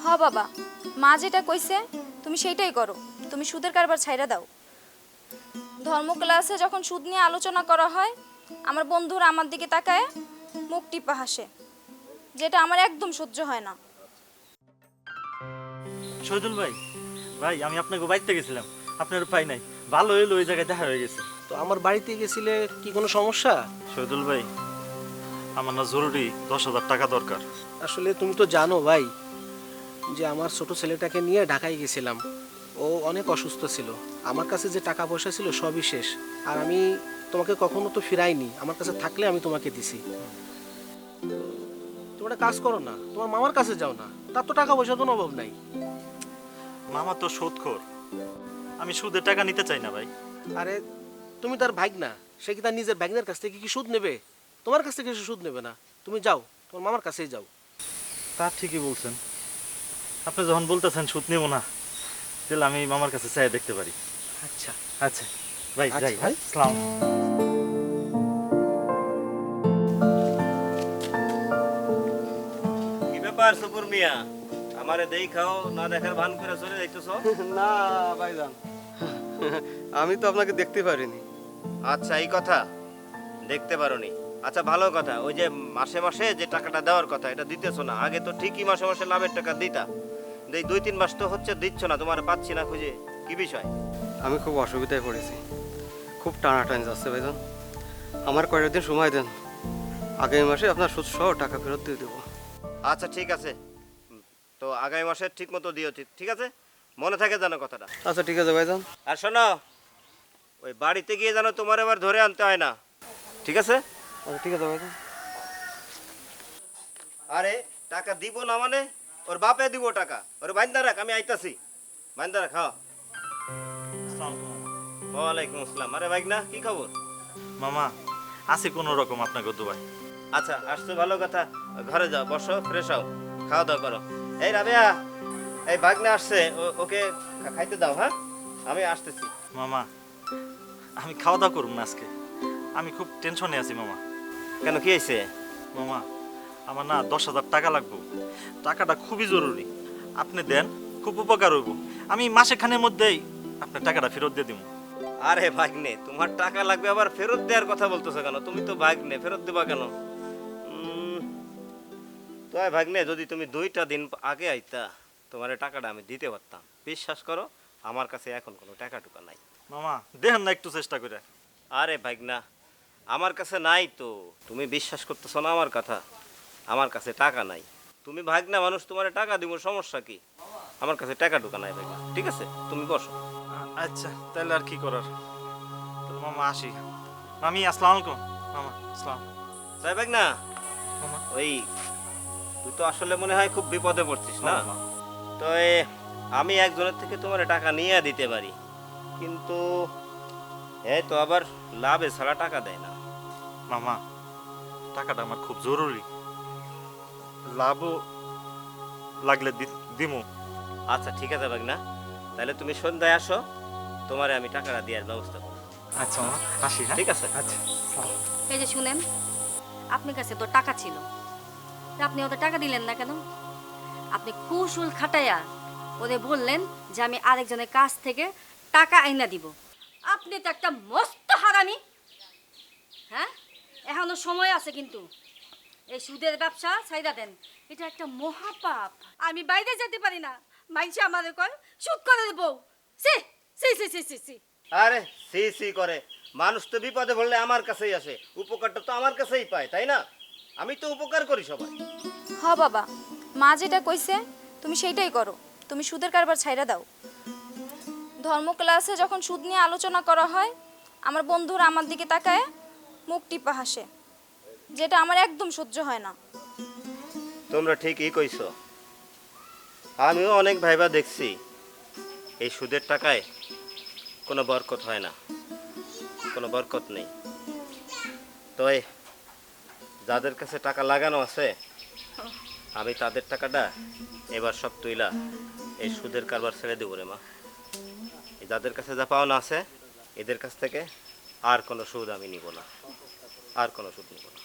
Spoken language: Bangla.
বাবা, মা যেটা কইছে তুমি সেইটাই করো। তুমি সুদের কারবার ছাইড়া দাও। ধর্ম ক্লাসে যখন সুদ নিয়ে আলোচনা করা হয়, আমার বন্ধুরা আমার দিকে তাকায় মুখ টিপা হাসে, যেটা আমার একদম সহ্য হয় না। শহীদুল ভাই, ভাই আমি আপনাকে বাড়িতে গেছিলাম, আপনার পাই নাই। ভালো হইলো, ওই জায়গায় দেখা হয়ে গেছে। তো আমার বাড়িতে গেছিলে কি কোনো সমস্যা? শহীদুল ভাই, আমার না জরুরি 10,000 টাকা দরকার। আসলে তুমি তো জানো ভাই যে আমার ছোট ছেলেটাকে নিয়ে ঢাকায় গেছিলাম। ও অনেক অসুস্থ ছিল। আমার কাছে যে টাকা পয়সা ছিল সবই শেষ। আর আমি তোমাকে কখনো তো ফিরাইনি, আমার কাছে থাকলে আমি তোমাকে দিছি। তোমরা কাজ করো না, তোমার মামার কাছে যাও না, তার তো টাকা পয়সা কোনো অভাব নাই। মামা তো সুদখোর, আমি সুদের টাকা নিতে চাই না ভাই। আরে তুমি তার ভাগনা, সে কি তার নিজের ভাগনের কাছ থেকে কি সুদ নেবে? তোমার কাছ থেকে সে সুদ নেবে না। তুমি যাও, তোমার মামার কাছেই যাও। তা ঠিকই বলছেন। আপনি যখন বলতেছেন সুদ নেব না, তাহলে আমি মামার কাছে চাই দেখতে পারি। আচ্ছা আচ্ছা ভাই, আচ্ছা, যাই। ভাই। আসসালাম। কি ব্যাপার সুপুর মিয়া, আমারে দেখাও না দেখার ভান করে চলে যাইতেছ? না ভাইজান, আমি তো আপনাকে দেখতে পারিনি। আচ্ছা এই কথা, দেখতে পারোনি। আচ্ছা ভালো কথা, ওই যে মাসে মাসে যে টাকাটা দেওয়ার কথা এটা দিতেছো না। আগে তো ঠিকই মাসে মাসে লাভের টাকা দিতা, এই 2-3 মাস তো হচ্ছে দিচ্ছ না, তোমার পাচ্ছি না খুঁজে। কি বিষয়? আমি খুব অসুবিধায় পড়েছি, খুব টানাটানি যাচ্ছে ভাইজান। আমার কয়েকটা দিন সময় দেন, আগামী মাসে আপনার সুদ সহ টাকা ফেরত দিয়ে দেবো। আচ্ছা ঠিক আছে, তো আগামী মাসে ঠিক মতো দিও। ঠিক আছে, মনে থাকে জানো কথাটা। আচ্ছা ঠিক আছে ভাইজান। আর শোনো, ওই বাড়িতে গিয়ে যেন তোমার এবার ধরে আনতে হয় না, ঠিক আছে? আচ্ছা ঠিক আছে ভাইজান। আরে টাকা দিব না মানে? ওর বাপে দিব টাকা, ওর বাইন্দা রাখ, আমি আইতাছি। বাইন্দা রাখ। হ্যাঁ, আসসালাম মামা। ওয়ালাইকুম আসসালাম। আরে বাইক না, কি খবর? মামা, আছি কোনো রকম আপনাকে দুবাই। আচ্ছা আসছো, ভালো কথা। ঘরে যাও, বসো, ফ্রেশ হও, খাওয়া দাওয়া করো। এই রাবেয়া, এই ভাগ্নে আসছে, ওকে খাইতে দাও। হ্যাঁ, আমি আসতেছি। মামা, আমি খাওয়া দাওয়া করুন না আজকে, আমি খুব টেনশনে আছি মামা। কেন, কি হয়েছে? মামা, আমার না 10,000 টাকা লাগবে, টাকাটা খুবই জরুরি। আপনি দেন, খুব উপকার হইব। আমি মাসেখানের মধ্যেই আপনার টাকাটা ফেরত দিয়ে দিব। আরে ভাগ্নে, তোমার টাকা লাগবে আবার ফেরত দেওয়ার কথা বলতেছো কেন? তুমি তো ভাগ্নে, ফেরত দেবা কেন? তো ভাগ্নে, যদি তুমি 2টা দিন আগে আইতা, তোমার এই টাকাটা আমি দিতে পারতাম। বিশ্বাস করো, আমার কাছে এখন কোনো টাকা টুকা নাই। মামা, দেখেন না একটু চেষ্টা করে। আরে ভাগ্না, আমার কাছে নাই তো। তুমি বিশ্বাস করতেছো না আমার কথা? আমার কাছে টাকা নাই। তুমি ভাগ্না মানুষ, তোমার টাকা দিব, সমস্যা কি? আমার কাছে টাকা টুকা নাই ভাগ্না। ঠিক আছে, তুমি বসো। আচ্ছা, তাহলে আর কি করার। তাহলে মামা আসি। আমি আসসালামু আলাইকুম মামা। আসসালাম। তাই ভাগ্না, মামা, ওই তুই তো আসলে মনে হয় খুব বিপদে পড়ছিস না? মামা। তো আমি একজনের থেকে তোমার টাকা নিয়ে দিতে পারি, কিন্তু এই তো আবার লাভে ছাড়া টাকা দেয় না। মামা, টাকাটা আমার খুব জরুরি, লাভও লাগলে দিমু। আচ্ছা ঠিক আছে ভাগ্না, তাহলে তুমি সন্ধ্যায় আসো, তোমারে আমি টাকাটা দেওয়ার ব্যবস্থা করবো। আচ্ছা মামা, আসি। হ্যাঁ, ঠিক আছে। আচ্ছা। এই যে শুনেন, আপনার কাছে তো টাকা ছিল, তা আপনি ওদের টাকা দিলেন না কেন? আপনি কৌশল খাটাইয়া ওদের বললেন যে আমি আরেকজনের কাছ থেকে টাকা আইনা দিব। আপনি তো একটা মস্ত হারামি। হ্যাঁ, এখনো সময় আছে, কিন্তু এই সুদের ব্যবসা ছাইড়া দেন। এটা একটা মহাপাপ। আমি বাইরে যেতে পারি না, মাইসে আমাদের কয় সুদ করে দেবো। সি সি সি সি সি সি আরে সি সি করে, মানুষ তো বিপদে পড়লে আমার কাছেই আসে, উপকারটা তো আমার কাছেই পায়, তাই না? আমি তো উপকার করি সবাই। বাবা, মা যেটা কইছে তুমি সেইটাই করো। তুমি সুদের কারবার ছাইড়া দাও। ধর্ম ক্লাসে যখন সুদ নিয়ে আলোচনা করা হয়, আমার বন্ধুরা আমার দিকে তাকায় মুখ টিপা হাসে, যেটা আমার একদম সহ্য হয় না। তোমরা ঠিকই কইছো, আমিও অনেক ভাইবা দেখছি এই সুদের টাকায় কোনো বরকত হয় না, কোনো বরকত নেই। তো যাদের কাছে টাকা লাগানো আছে, আমি তাদের টাকাটা এবার সব তুইলা এই সুদের কারবার ছেড়ে দেবো রে মা। যাদের কাছে যা পাওনা আছে, এদের কাছ থেকে আর কোনো সুদ আমি নিব না, আর কোনো সুদ নিব না।